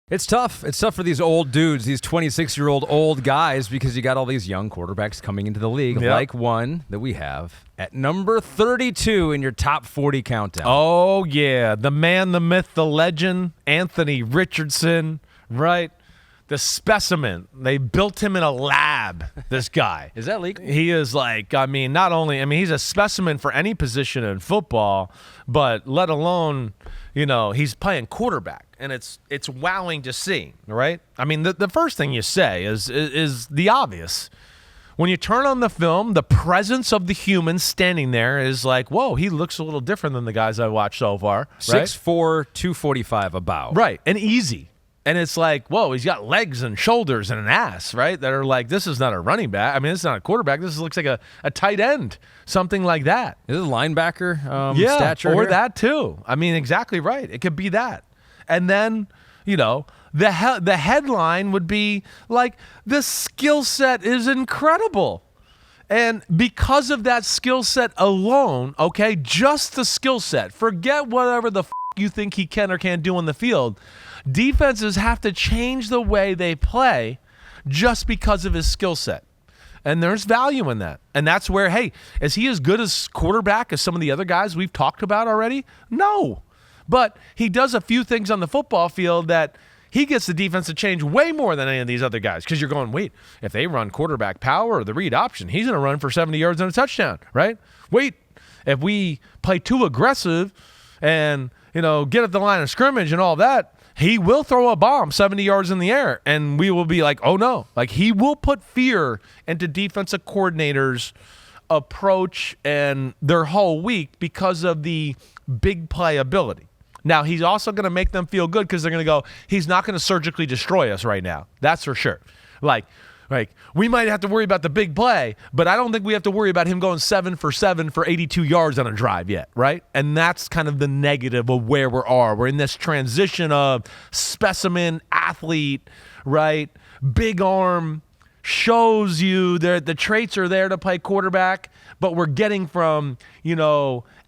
It's tough. It's tough for these old dudes, these 26-year-old old guys, because you got all these young quarterbacks coming into the league, like one that we have at number 32 in your top 40 countdown. Oh, yeah. The man, the myth, the legend, Anthony Richardson, right? The specimen. They built him in a lab, this guy. Is that legal? He is he's a specimen for any position in football, but let alone, he's playing quarterback. And it's wowing to see, right? I mean, the first thing you say is the obvious. When you turn on the film, the presence of the human standing there is like, whoa, he looks a little different than the guys I've watched so far. Right? 6'4", 245 about. Right, and easy. And it's like, whoa, he's got legs and shoulders and an ass, right? That are like, this is not a running back. I mean, this is not a quarterback. This looks like a tight end, something like that. Is it a linebacker stature? Or here? that too. I mean, exactly right. It could be that. And then, the headline would be like, the skill set is incredible. And because of that skill set alone, okay, just the skill set, forget whatever the you think he can or can't do on the field. Defenses have to change the way they play just because of his skill set. And there's value in that. And that's where, hey, is he as good as quarterback as some of the other guys we've talked about already? No. But he does a few things on the football field that he gets the defense to change way more than any of these other guys. Because you're going, wait, if they run quarterback power or the read option, he's going to run for 70 yards and a touchdown, right? Wait, if we play too aggressive and, get at the line of scrimmage and all that, he will throw a bomb 70 yards in the air, and we will be like, oh, no. Like, he will put fear into defensive coordinators' approach and their whole week because of the big play ability. Now, he's also going to make them feel good because they're going to go, he's not going to surgically destroy us right now. That's for sure. Like, we might have to worry about the big play, but I don't think we have to worry about him going 7 for 7 for 82 yards on a drive yet, right? And that's kind of the negative of where we are. We're in this transition of specimen athlete, right? Big arm, shows you that the traits are there to play quarterback, but we're getting from,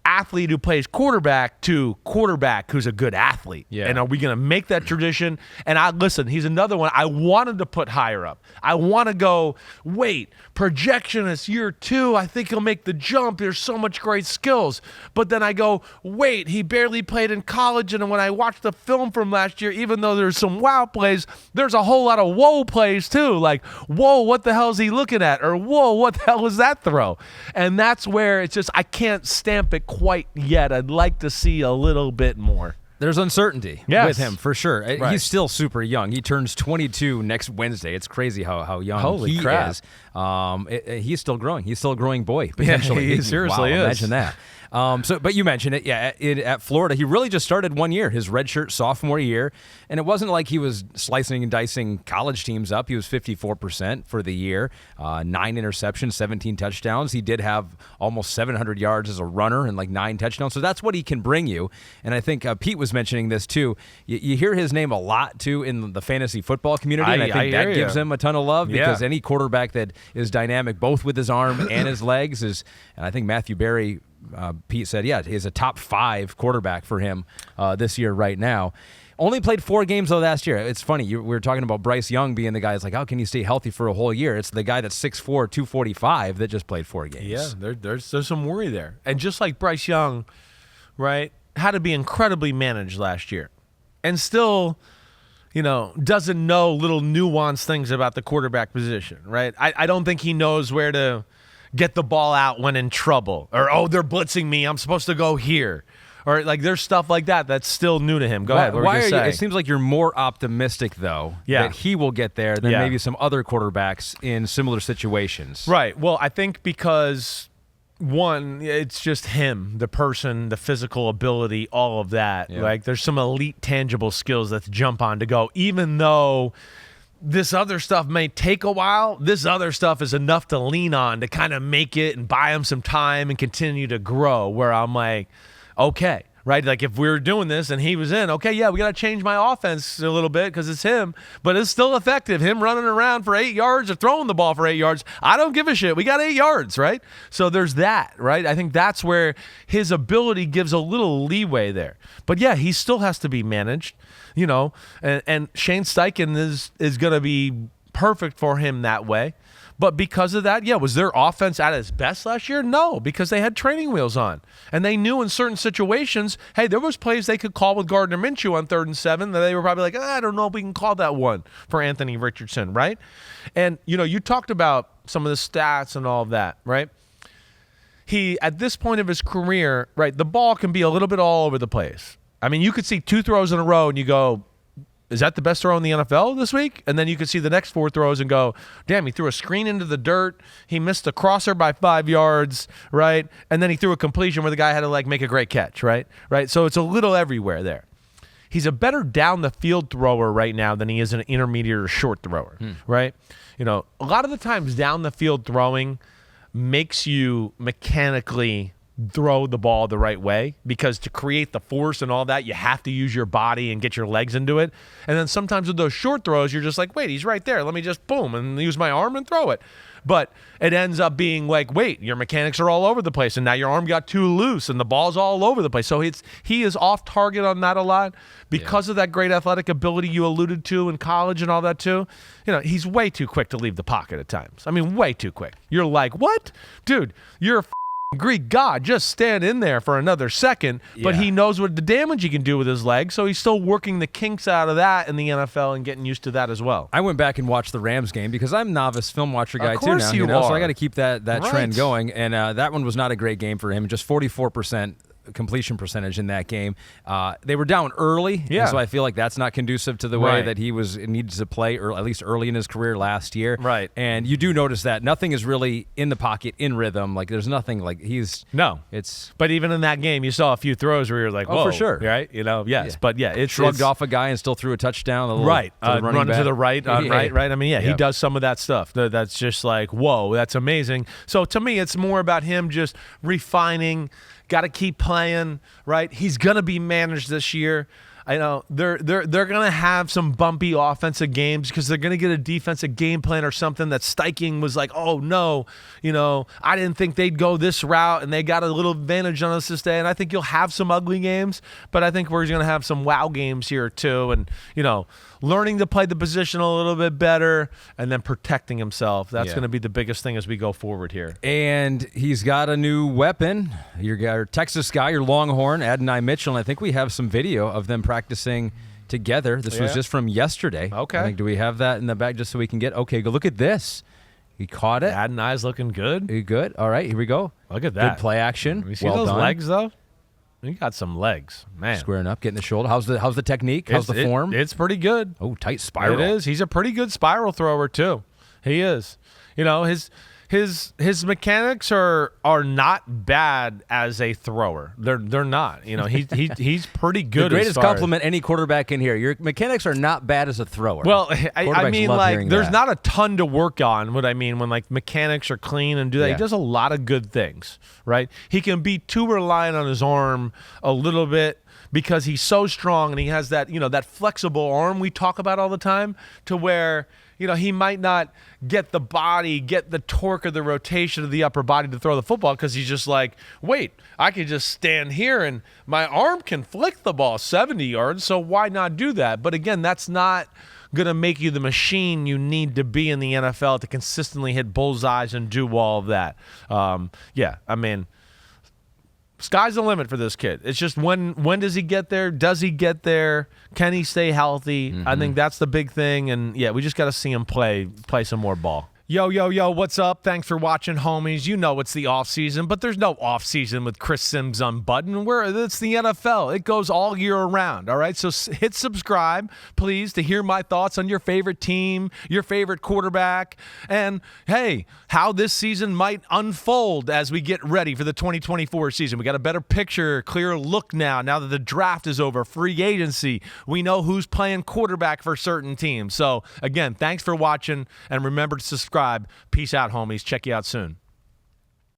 athlete who plays quarterback to quarterback who's a good athlete. Yeah. And are we going to make that tradition? And listen, he's another one I wanted to put higher up. I want to go, wait, projection is year 2. I think he'll make the jump. There's so much great skills. But then I go, wait, he barely played in college. And when I watched the film from last year, even though there's some wow plays, there's a whole lot of whoa plays too. Like, whoa, what the hell is he looking at? Or whoa, what the hell was that throw? And that's where it's just, I can't stamp it quite yet. I'd like to see a little bit more. There's uncertainty with him, for sure. Right. He's still super young. He turns 22 next Wednesday. It's crazy how young Holy he crap. is. He's still growing. He's still a growing boy, potentially. Yeah, he seriously is. Imagine that. But you mentioned it, at Florida, he really just started 1 year, his redshirt sophomore year, and it wasn't like he was slicing and dicing college teams up. He was 54% for the year, 9 interceptions, 17 touchdowns. He did have almost 700 yards as a runner and 9 touchdowns, so that's what he can bring you. And I think Pete was mentioning this too. You hear his name a lot too in the fantasy football community, and I think that gives him a ton of love because any quarterback that is dynamic both with his arm and his legs is, and I think Matthew Berry, Pete said, he's a top 5 quarterback for him this year right now. Only played 4 games though last year. It's funny. We were talking about Bryce Young being the guy that's like, how can you stay healthy for a whole year? It's the guy that's 6'4", 245 that just played 4 games. Yeah, there's some worry there. And just like Bryce Young, right, had to be incredibly managed last year. And still, doesn't know little nuanced things about the quarterback position, right? I don't think he knows where to get the ball out when in trouble, or, oh, they're blitzing me, I'm supposed to go here. Or there's stuff like that that's still new to him. Go ahead. What were you saying? It seems like you're more optimistic, though, that he will get there than maybe some other quarterbacks in similar situations. Right. Well, I think because, one, it's just him, the person, the physical ability, all of that. Yeah. There's some elite tangible skills that jump on to go, even though this other stuff may take a while, this other stuff is enough to lean on to kind of make it and buy him some time and continue to grow, where I'm like, okay, right? Like if we were doing this and he was in, okay, yeah, we got to change my offense a little bit because it's him, but it's still effective. Him running around for 8 yards or throwing the ball for 8 yards, I don't give a shit. We got 8 yards, right? So there's that, right? I think that's where his ability gives a little leeway there. But yeah, he still has to be managed, and Shane Steichen is going to be perfect for him that way. But because of that, was their offense at its best last year? No, because they had training wheels on. And they knew in certain situations, hey, there was plays they could call with Gardner Minshew on 3rd and 7 that they were probably like, I don't know if we can call that one for Anthony Richardson, right? And, you talked about some of the stats and all of that, right? He, at this point of his career, right, the ball can be a little bit all over the place. I mean, you could see 2 throws in a row and you go, is that the best throw in the NFL this week? And then you could see the next 4 throws and go, damn, he threw a screen into the dirt. He missed a crosser by 5 yards, right? And then he threw a completion where the guy had to make a great catch, right? So it's a little everywhere there. He's a better down the field thrower right now than he is an intermediate or short thrower, right? A lot of the times down the field throwing makes you mechanically throw the ball the right way, because to create the force and all that, you have to use your body and get your legs into it. And then sometimes with those short throws, you're just like, wait, he's right there. Let me just boom and use my arm and throw it. But it ends up being like, wait, your mechanics are all over the place, and now your arm got too loose and the ball's all over the place. So he is off target on that a lot because of that great athletic ability you alluded to in college and all that too. He's way too quick to leave the pocket at times. I mean, way too quick. You're like, what? Dude, you're a Greek god, just stand in there for another second. But he knows what the damage he can do with his legs, so he's still working the kinks out of that in the NFL and getting used to that as well. I went back and watched the Rams game because I'm a novice film watcher guy too now, so I got to keep that trend going. And that one was not a great game for him, just 44% completion percentage in that game. They were down early, so I feel like that's not conducive to the way that he needed to play, or at least early in his career last year. Right. And you do notice that nothing is really in the pocket in rhythm. Like there's nothing like But even in that game, you saw a few throws where you're like, whoa, for sure, right? But it's shrugged off a guy and still threw a touchdown. Right. Run to the right, right. I mean, he does some of that stuff. That's just like, whoa, that's amazing. So to me, it's more about him just refining. Got to keep playing, right? He's going to be managed this year. I know they're going to have some bumpy offensive games because they're going to get a defensive game plan or something that Steichen was like, oh, no, I didn't think they'd go this route, and they got a little advantage on us this day. And I think you'll have some ugly games, but I think we're going to have some wow games here too. And, learning to play the position a little bit better and then protecting himself. That's going to be the biggest thing as we go forward here. And he's got a new weapon. Your Texas guy, your Longhorn, Adonai Mitchell, and I think we have some video of them practicing together. This was just from yesterday. Okay. I think, do we have that in the back just so we can get? Okay, go look at this. He caught it. Adonai's looking good. Good. All right, here we go. Look at that. Good play action. You see those legs, though? You got some legs, man. Squaring up, getting the shoulder. How's the technique? How's the form? It's pretty good. Oh, tight spiral. It is. He's a pretty good spiral thrower too. He is. His mechanics are not bad as a thrower. They're not. He's pretty good. The greatest compliment any quarterback can hear. Your mechanics are not bad as a thrower. Well, I mean, like, there's not a ton to work on. What I mean when like mechanics are clean and do that, he does a lot of good things. Right? He can be too reliant on his arm a little bit, because he's so strong and he has that, that flexible arm we talk about all the time, to where, he might not get the torque or the rotation of the upper body to throw the football, because he's just like, wait, I could just stand here and my arm can flick the ball 70 yards, so why not do that? But again, that's not going to make you the machine you need to be in the NFL to consistently hit bullseyes and do all of that. I mean, sky's the limit for this kid. It's just when does he get there? Does he get there? Can he stay healthy? I think that's the big thing. And we just got to see him play some more ball. Yo, what's up? Thanks for watching, homies. You know it's the off-season, but there's no off-season with Chris Sims Unbuttoned. It's the NFL. It goes all year around, all right? So hit subscribe, please, to hear my thoughts on your favorite team, your favorite quarterback, and, hey, how this season might unfold as we get ready for the 2024 season. We got a better picture, clearer look now that the draft is over, free agency. We know who's playing quarterback for certain teams. So, again, thanks for watching, and remember to subscribe. Peace out, homies. Check you out soon.